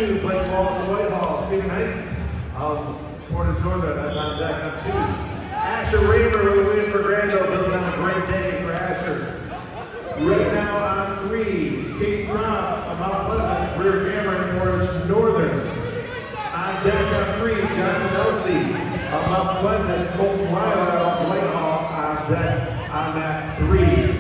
2, Blake Walls of Whitehall. Stephen Heitz of Port of Georgia, that's on deck on 2. Asher Raymer with a win for Granville, building on a great day for Asher. Right now on 3, Kate Cross of Mount Pleasant, rear camera in Orange Northern. On deck on 3, John Nelsie of Mount Pleasant, Colton Weiler of Whitehall on deck on that 3.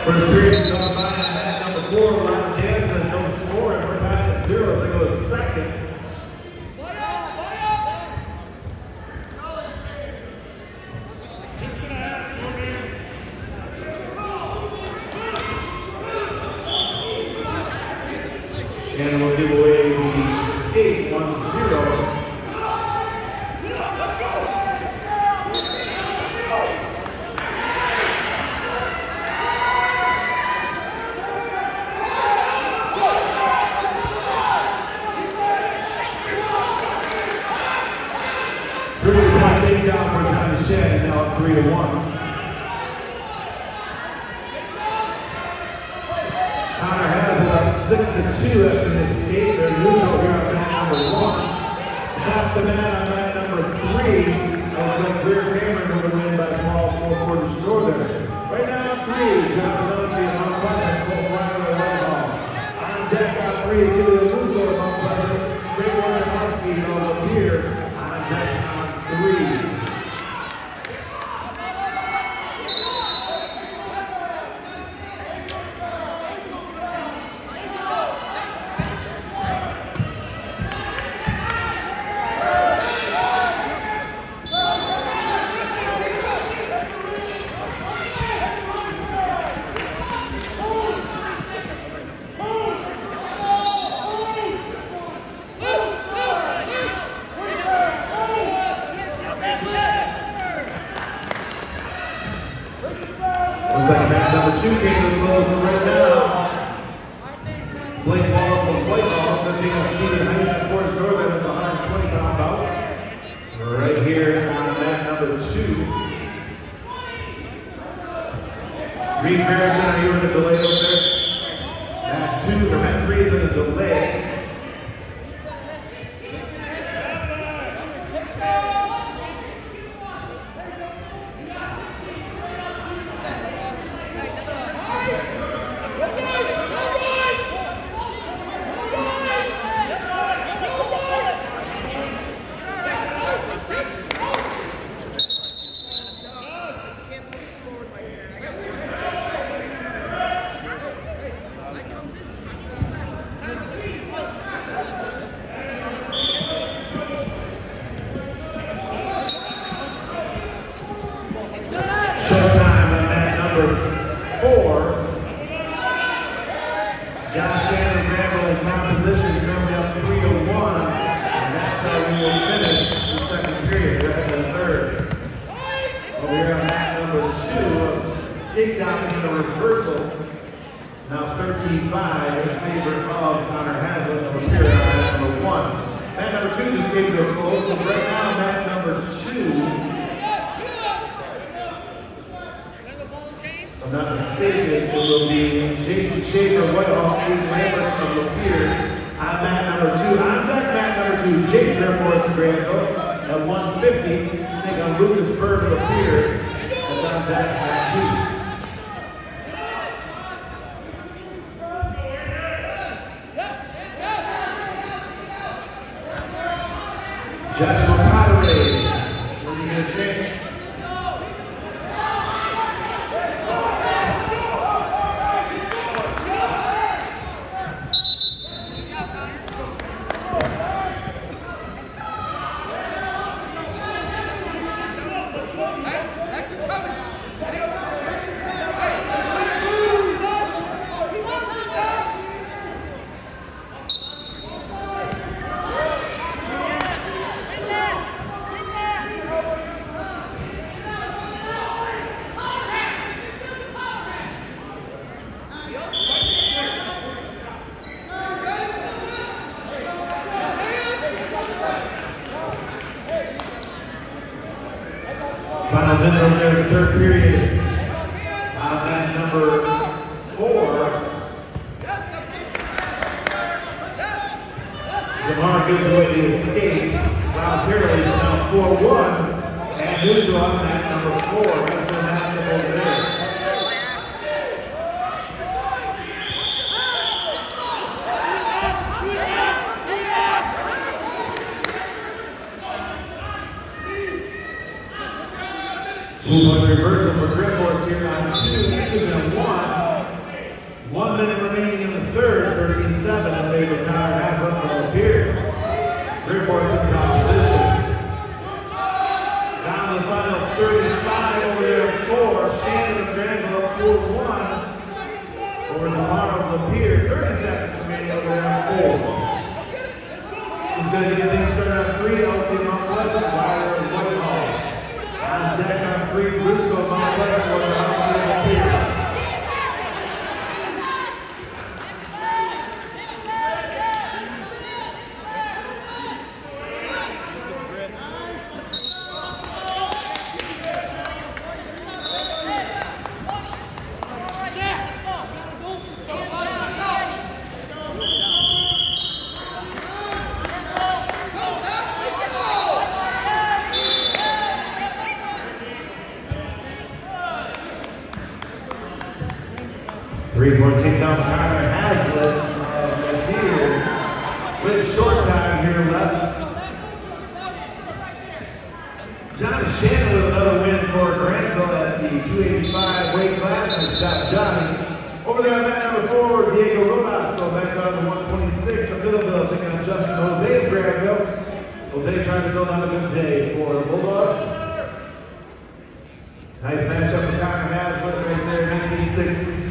First period is going by on mat number 4, Ryan Danson, no score, and we're tied at 0 as they go to second. Shannon will give away the skate 1-0. Takedown for Johnny Shannon, now up 3-1. Connor has it up 6-2 after this skate. They're neutral here on mat number 1. Slap the mat on mat number 3. Looks like rear camera with a win by fall for Portage Northern. Right now on 3, John Nelsie of Mount Pleasant, Colton Weiler of Whitehall. On deck on 3, Gillian Russo of Mount Pleasant, Greg Wojciechowski of Lapeer. On deck on 3. Looks like mat number 2 came to the close right now. Blake Walls of Whitehall is going to take on Stephen Heitz of Portage Northern. That's a 120-pound bout. Right here on mat number 2. Reed Harrison, are you in a delay over there? Mat 2, or mat 3 is in a delay. Showtime on mat number 4. John Shannon, Granville in top position, currently up 3-1. And that's how we will finish the second period. We're at the third. We're on mat number 2. Takedown and a reversal. It's now 13-5 in favor of Connor Hazlitt of Lapeer on mat number 1. Mat number 2 just came to a close. So right now, mat number 2. If I'm not mistaken, it will be Jason Schaefer, Whitehall, Aiden Lamberts from Lapeer on mat number 2. On deck mat number 2, Jake Fairforce of Granville at 150. Take on Lucas Bird of Lapeer. That's on deck mat 2. Joshua Potteray, will you get a chance? Final minute over there in the third period. At number 4. DeMar gives away the escape voluntarily, so now 4-1. And neutral on that number 4. That's the matchup over there. Two-point reversal for Griffiths here on 1. 1 minute remaining in the third, 13-7 in favor of Connor Haslett from the pier. Griffiths in top position. Down to the final 35 over there at 4. Shannon of Granville 4-1 over tomorrow of the pier. 30 seconds remaining over there at 4. Just going to get things started at 3. LC Mount Pleasant, Wilder, and Whitehall. On deck on 3, Russo of Mount Pleasant was the house of the pier. Three-point takedown, Connor Haslett of the pier with short time here left. Johnny Shannon with another win for Granville at the 285 weight class. Nice shot, Johnny. Over there on mat number 4, Diego Rodas go back down to 126 of Middleville, taking on Justin Jose of Granville. Jose trying to build on a good day for the Bulldogs. Nice matchup for Connor Haslett right there, 1960.